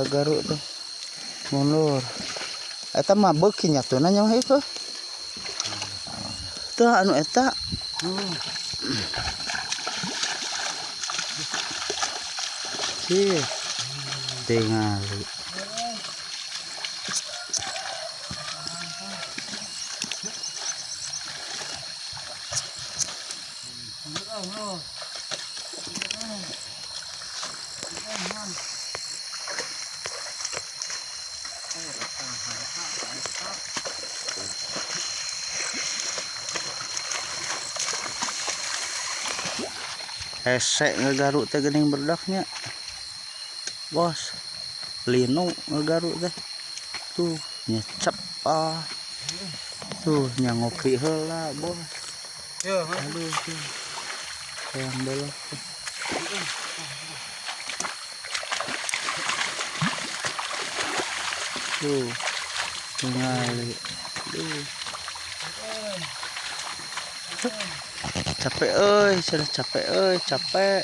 garuk tuh mundur. Eta mah beuki nyatuna nya itu. Tuh anu eta. Sih. Tingali. Hesek ngegaruk teh geuning berdaknya. Bos. Lino ngegaruk teh. Tuh nyecep Tuh nyangopi heula, bos. Aduh tuh. Yang belok tuh. Tuh. Tingali. Capek sudah capek capek.